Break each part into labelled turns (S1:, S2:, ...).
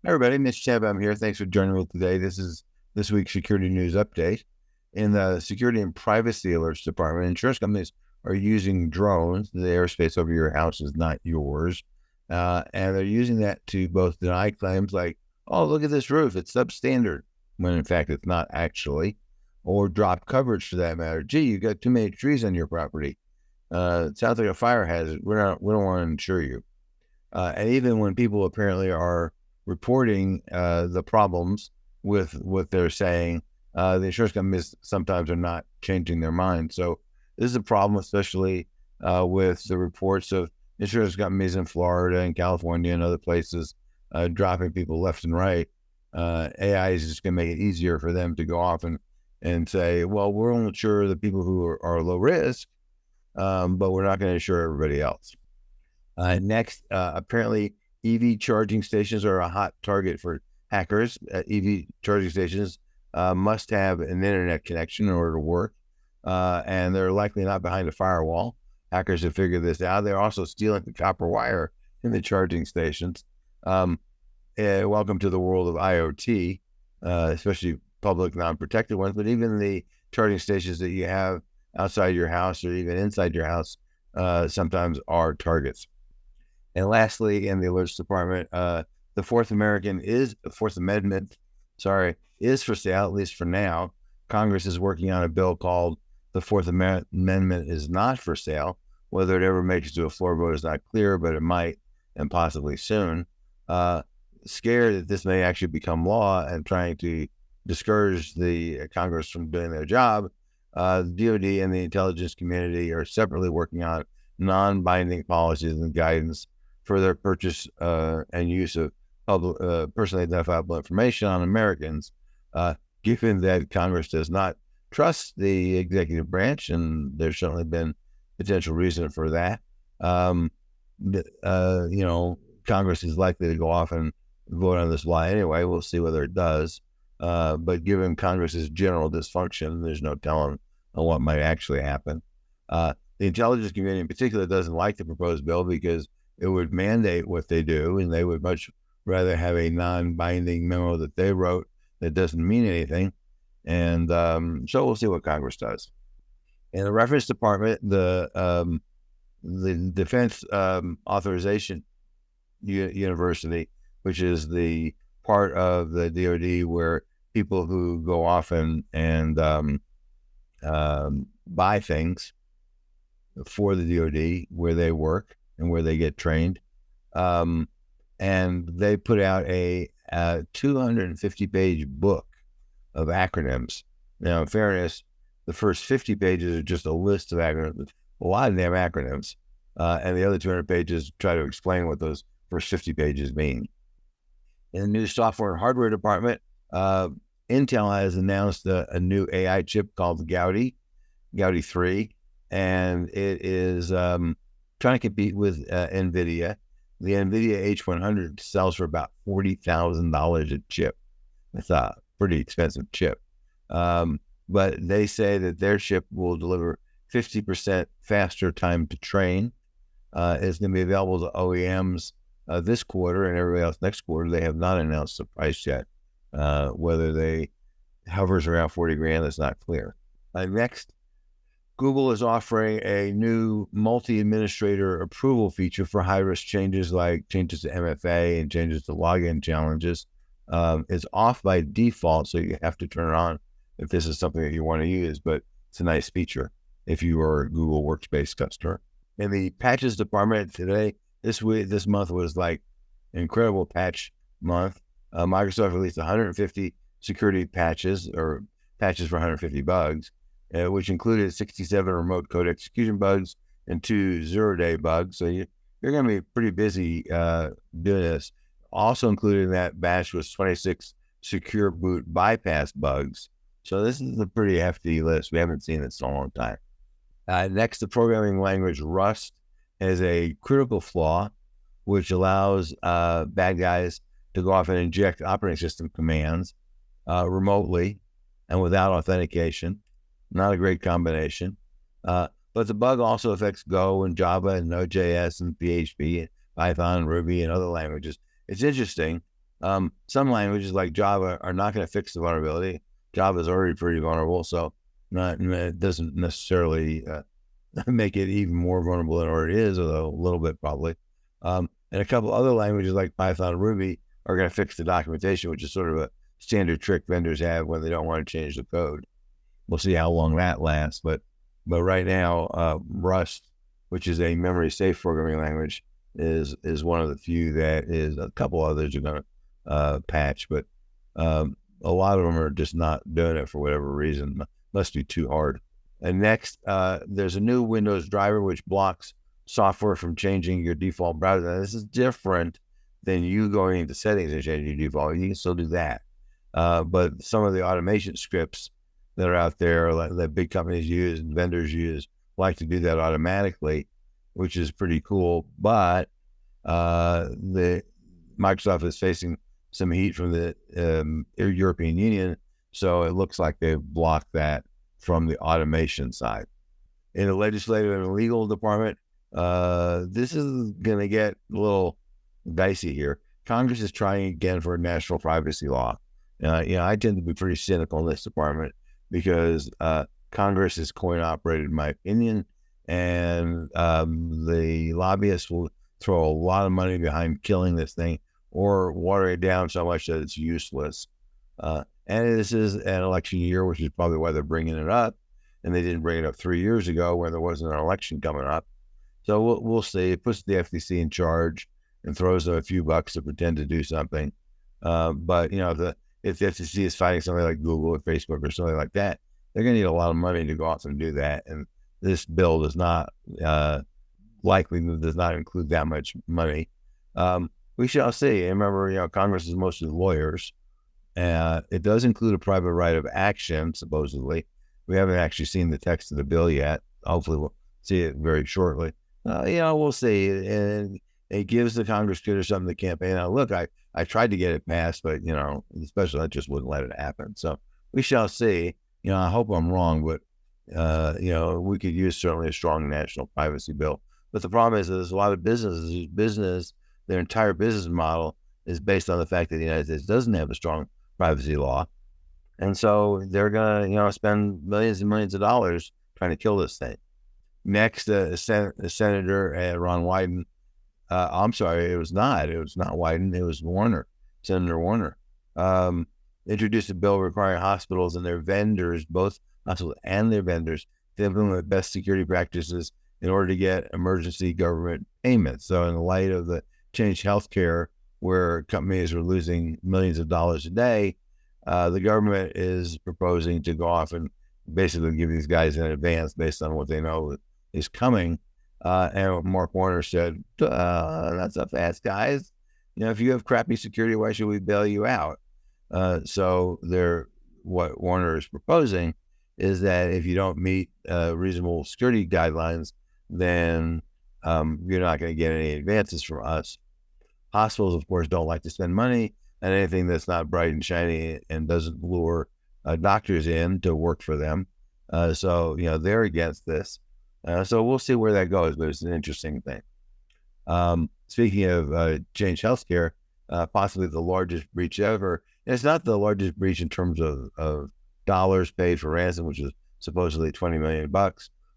S1: Hi, everybody. Mitch Chab, I'm here. Thanks for joining me today. This is this week's security news update. In the Security and Privacy Alerts Department, insurance companies are using drones. The airspace over your house is not yours. And they're using that to both deny claims like, oh, look at this roof, it's substandard, when in fact it's not actually, or drop coverage for that matter. Gee, you got too many trees on your property. It sounds like a fire hazard. We don't want to insure you. And even when people apparently are reporting the problems with what they're saying, the insurance companies sometimes are not changing their mind. So this is a problem, especially with the reports of insurance companies in Florida and California and other places dropping people left and right. AI is just going to make it easier for them to go off and say, well, we're only sure the people who are low risk, but we're not going to insure everybody else. Next, apparently EV charging stations are a hot target for hackers. EV charging stations must have an internet connection in order to work, and they're likely not behind a firewall. Hackers have figured this out. They're also stealing the copper wire in the charging stations. Welcome to the world of IoT, especially public non-protected ones, but even the charging stations that you have outside your house or even inside your house sometimes are targets. And lastly, in the alerts department, the Fourth Amendment is for sale, at least for now. Congress is working on a bill called the Fourth Amendment is not for sale. Whether it ever makes it to a floor vote is not clear, but it might, and possibly soon. Scared that this may actually become law and trying to discourage the Congress from doing their job, the DoD and the intelligence community are separately working on non-binding policies and guidance for their purchase and use of personally identifiable information on Americans, given that Congress does not trust the executive branch, and there's certainly been potential reason for that. Congress is likely to go off and vote on this law anyway. We'll see whether it does. But given Congress's general dysfunction, there's no telling what might actually happen. The intelligence community in particular doesn't like the proposed bill because it would mandate what they do, and they would much rather have a non-binding memo that they wrote that doesn't mean anything. And so we'll see what Congress does. In the reference department, the Defense Authorization University, which is the part of the DoD where people who go off and buy thing for the DoD where they work and where they get trained. And they put out a 250-page book of acronyms. Now, in fairness, the first 50 pages are just a list of acronyms, a lot of damn acronyms. And the other 200 pages try to explain what those first 50 pages mean. In the new software and hardware department, Intel has announced a new AI chip called the Gaudi 3, and it is trying to compete with NVIDIA. The NVIDIA H100 sells for about $40,000 a chip. It's a pretty expensive chip. But they say that their chip will deliver 50% faster time to train. It's going to be available to OEMs this quarter and everybody else next quarter. They have not announced the price yet. Whether they hovers around 40 grand, that's not clear. Next, Google is offering a new multi-administrator approval feature for high-risk changes like changes to MFA and changes to login challenges. It's off by default, so you have to turn it on if this is something that you want to use, but it's a nice feature if you are a Google Workspace customer. In the patches department today, this month was like incredible patch month. Microsoft released 150 security patches or patches for 150 bugs, which included 67 remote code execution bugs and 2 zero-day bugs. So you're going to be pretty busy doing this. Also included in that batch was 26 secure boot bypass bugs. So this is a pretty hefty list. We haven't seen this in a long time. Next, the programming language Rust has a critical flaw, which allows bad guys to go off and inject operating system commands remotely and without authentication. Not a great combination. But the bug also affects Go and Java and Node.js and PHP and Python, Ruby, and other languages. It's interesting. Some languages like Java are not going to fix the vulnerability. Java is already pretty vulnerable, so it doesn't necessarily make it even more vulnerable than it already is, although a little bit probably. And a couple other languages like Python and Ruby are going to fix the documentation, which is sort of a standard trick vendors have when they don't want to change the code. We'll see how long that lasts, but right now, Rust, which is a memory safe programming language, is one of the few that is. A couple others are going to patch, but a lot of them are just not doing it for whatever reason. Must be too hard. And next, there's a new Windows driver which blocks software from changing your default browser. Now, this is different than you going into settings and changing your default. You can still do that. But some of the automation scripts that are out there that big companies use and vendors use like to do that automatically, which is pretty cool. But the Microsoft is facing some heat from the European Union, so it looks like they've blocked that from the automation side. In the legislative and legal department, this is going to get a little dicey here. Congress is trying again for a national privacy law. I tend to be pretty cynical in this department because Congress is coin operated, in my opinion, and the lobbyists will throw a lot of money behind killing this thing or water it down so much that it's useless. And this is an election year, which is probably why they're bringing it up. And they didn't bring it up 3 years ago when there wasn't an election coming up. So we'll see. It puts the FTC in charge and throws them a few bucks to pretend to do something. But if the FTC is fighting something like Google or Facebook or something like that, they're going to need a lot of money to go off and do that. And this bill does not does not include that much money. We shall see. And remember, Congress is mostly lawyers. It does include a private right of action, supposedly. We haven't actually seen the text of the bill yet. Hopefully we'll see it very shortly. We'll see. And it gives the Congress critter something to campaign on. Look, I tried to get it passed, but, the special ed just wouldn't let it happen. So we shall see. I hope I'm wrong, but, we could use certainly a strong national privacy bill. But the problem is there's a lot of businesses, their entire business model is based on the fact that the United States doesn't have a strong privacy law. And so they're going to, spend millions and millions of dollars trying to kill this thing. Next, Senator Ron Wyden, I'm sorry, it was not Wyden, it was Warner, Senator Warner, introduced a bill requiring hospitals and their vendors, both hospitals and their vendors, to implement best security practices in order to get emergency government payments. So in the light of the Change Healthcare, where companies were losing millions of dollars a day, the government is proposing to go off and basically give these guys an advance based on what they know is coming. And Mark Warner said, not so fast, guys. If you have crappy security, why should we bail you out? So what Warner is proposing is that if you don't meet reasonable security guidelines, then you're not going to get any advances from us. Hospitals, of course, don't like to spend money on anything that's not bright and shiny and doesn't lure doctors in to work for them. So they're against this. So we'll see where that goes, but it's an interesting thing. Speaking of Change Healthcare, possibly the largest breach ever. And it's not the largest breach in terms of dollars paid for ransom, which is supposedly $20 million,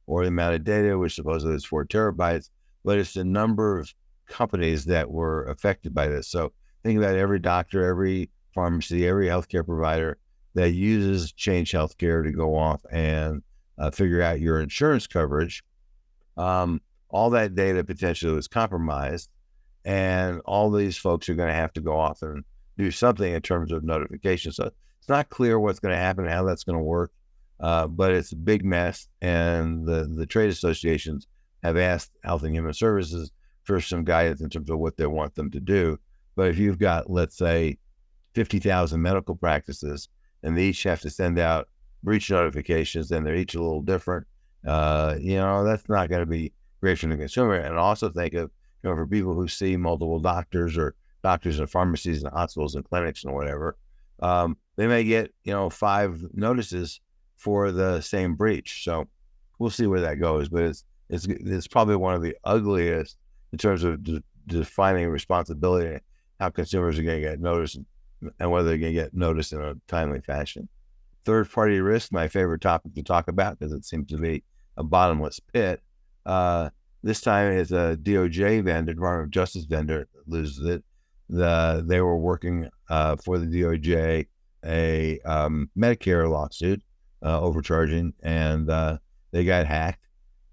S1: or the amount of data, which supposedly is 4 terabytes, but it's the number of companies that were affected by this. So think about every doctor, every pharmacy, every healthcare provider that uses Change Healthcare to go off and figure out your insurance coverage. All that data potentially was compromised, and all these folks are going to have to go off and do something in terms of notification. So it's not clear what's going to happen, how that's going to work, but it's a big mess, and the trade associations have asked Health and Human Services for some guidance in terms of what they want them to do. But if you've got, let's say, 50,000 medical practices, and they each have to send out breach notifications, and they're each a little different, that's not going to be great for the consumer. And also think of, for people who see multiple doctors or doctors in pharmacies and hospitals and clinics and whatever, they may get, 5 notices for the same breach. So we'll see where that goes. But it's probably one of the ugliest in terms of defining responsibility how consumers are going to get noticed and whether they're going to get noticed in a timely fashion. Third-party risk, my favorite topic to talk about because it seems to be a bottomless pit. This time it's a DOJ vendor, Department of Justice vendor that loses it. They were working for the DOJ a Medicare lawsuit overcharging, and they got hacked.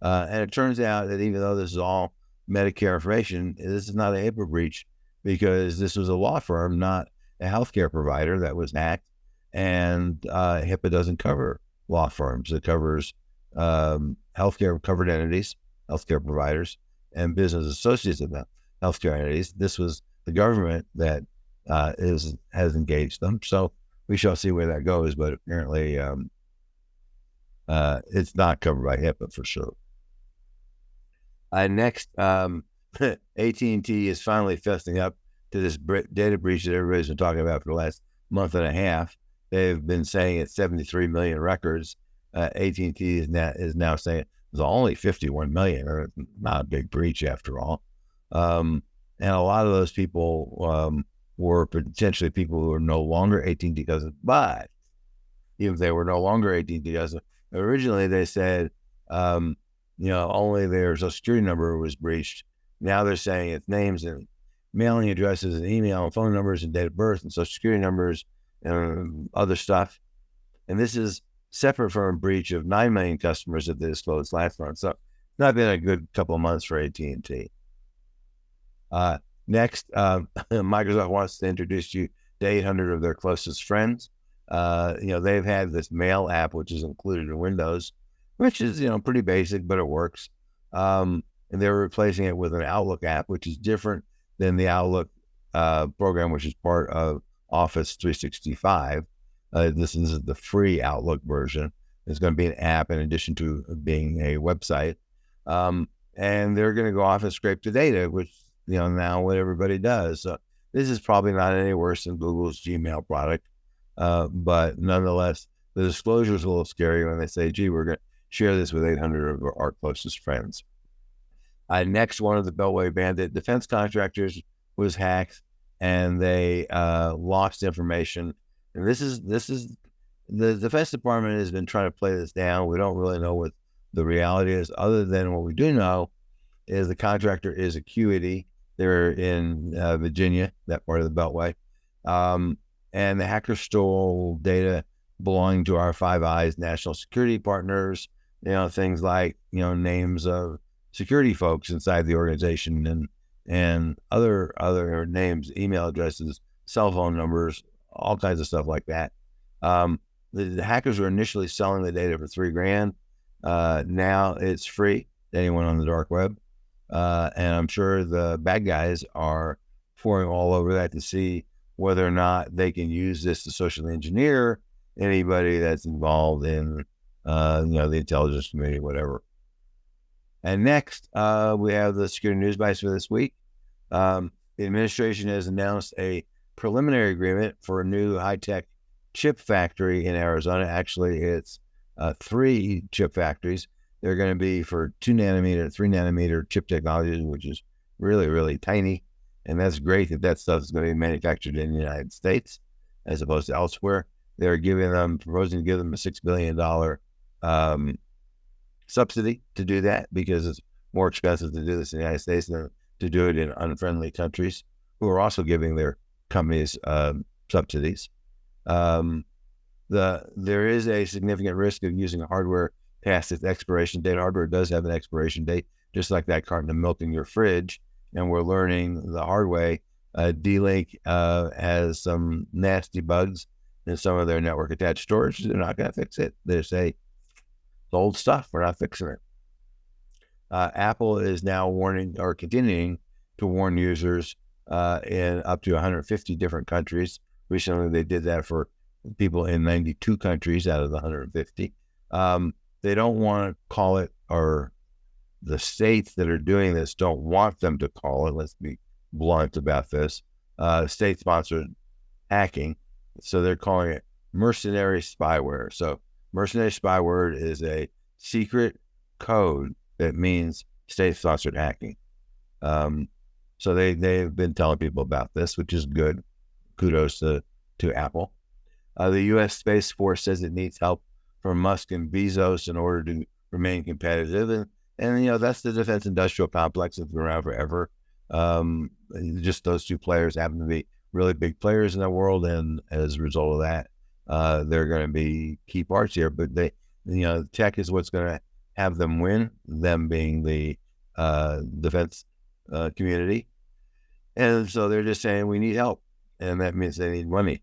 S1: And it turns out that even though this is all Medicare information, this is not a HIPAA breach because this was a law firm, not a healthcare provider that was hacked. And HIPAA doesn't cover law firms. It covers healthcare covered entities, healthcare providers, and business associates of them, healthcare entities. This was the government that has engaged them. So we shall see where that goes. But apparently, it's not covered by HIPAA for sure. Next, AT&T is finally fessing up to this data breach that everybody's been talking about for the last month and a half. They've been saying it's 73 million records. AT&T is now saying it's only 51 million, or not a big breach after all. And a lot of those people were potentially people who are no longer AT&T customers, but even if they were no longer AT&T customers, originally they said, only their social security number was breached. Now they're saying it's names and mailing addresses and email and phone numbers and date of birth and social security numbers and other stuff. And this is separate from a breach of 9 million customers that they disclosed last month. So it's not been a good couple of months for AT&T. Next, Microsoft wants to introduce you to 800 of their closest friends. They've had this mail app, which is included in Windows, which is, pretty basic, but it works. And they're replacing it with an Outlook app, which is different than the Outlook program, which is part of Office 365. This is the free Outlook version. It's going to be an app in addition to being a website. And they're going to go off and scrape the data, which, now what everybody does. So this is probably not any worse than Google's Gmail product. But nonetheless, the disclosure is a little scary when they say, gee, we're going to share this with 800 of our closest friends. Next, one of the Beltway bandit defense contractors was hacked, and they lost information. And this is the Defense Department has been trying to play this down. We don't really know what the reality is, other than what we do know is the contractor is Acuity. They're in Virginia, that part of the Beltway. And the hackers stole data belonging to our Five Eyes national security partners, things like, names of security folks inside the organization and other names, email addresses, cell phone numbers, all kinds of stuff like that. The hackers were initially selling the data for $3,000. Now it's free to anyone on the dark web. And I'm sure the bad guys are pouring all over that to see whether or not they can use this to socially engineer anybody that's involved in, the intelligence community, whatever. And next, we have the security news bites for this week. The administration has announced a preliminary agreement for a new high-tech chip factory in Arizona. Actually, it's 3 chip factories. They're going to be for 2 nanometer, 3 nanometer chip technologies, which is really, really tiny. And that's great that stuff is going to be manufactured in the United States as opposed to elsewhere. They're proposing to give them a $6 billion subsidy to do that because it's more expensive to do this in the United States than to do it in unfriendly countries who are also giving their companies subsidies. There is a significant risk of using hardware past its expiration date. Hardware does have an expiration date, just like that carton of milk in your fridge. And we're learning the hard way. D-Link has some nasty bugs in some of their network attached storage. They're not going to fix it. They say, it's old stuff. We're not fixing it. Apple is now continuing to warn users in up to 150 different countries. Recently, they did that for people in 92 countries out of the 150. They don't want to call it, or the states that are doing this don't want them to call it, let's be blunt about this, state-sponsored hacking. So they're calling it mercenary spyware. So mercenary spyware is a secret code that means state-sponsored hacking. So they've been telling people about this, which is good. Kudos to Apple. The U.S. Space Force says it needs help from Musk and Bezos in order to remain competitive. And that's the defense industrial complex that's been around forever. Just those two players happen to be really big players in the world. And as a result of that, they're going to be key parts here. But tech is what's going to have them win, them being the defense community. And so they're just saying we need help. And that means they need money.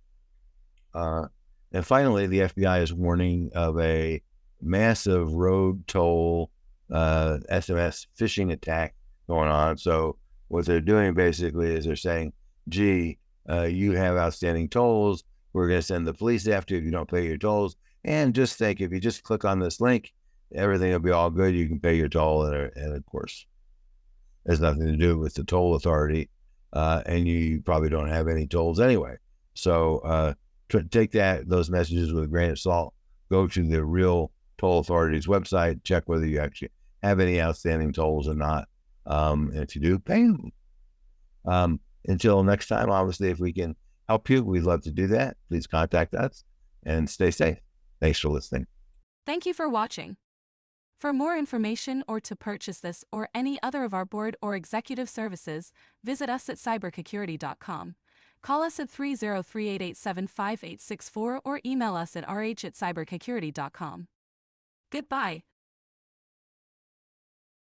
S1: And finally, the FBI is warning of a massive road toll SMS phishing attack going on. So what they're doing basically is they're saying, gee, you have outstanding tolls. We're going to send the police after you if you don't pay your tolls. And just think, if you just click on this link, everything will be all good. You can pay your toll. And of course, it has nothing to do with the toll authority. And you probably don't have any tolls anyway. So take those messages with a grain of salt. Go to the real toll authority's website, check whether you actually have any outstanding tolls or not. And if you do, pay them. Until next time, obviously, if we can help you, we'd love to do that. Please contact us and stay safe. Thanks for listening.
S2: Thank you for watching. For more information or to purchase this or any other of our board or executive services, visit us at cybersecurity.com. Call us at 303-887-5864 or email us at rh@cybersecurity.com. Goodbye.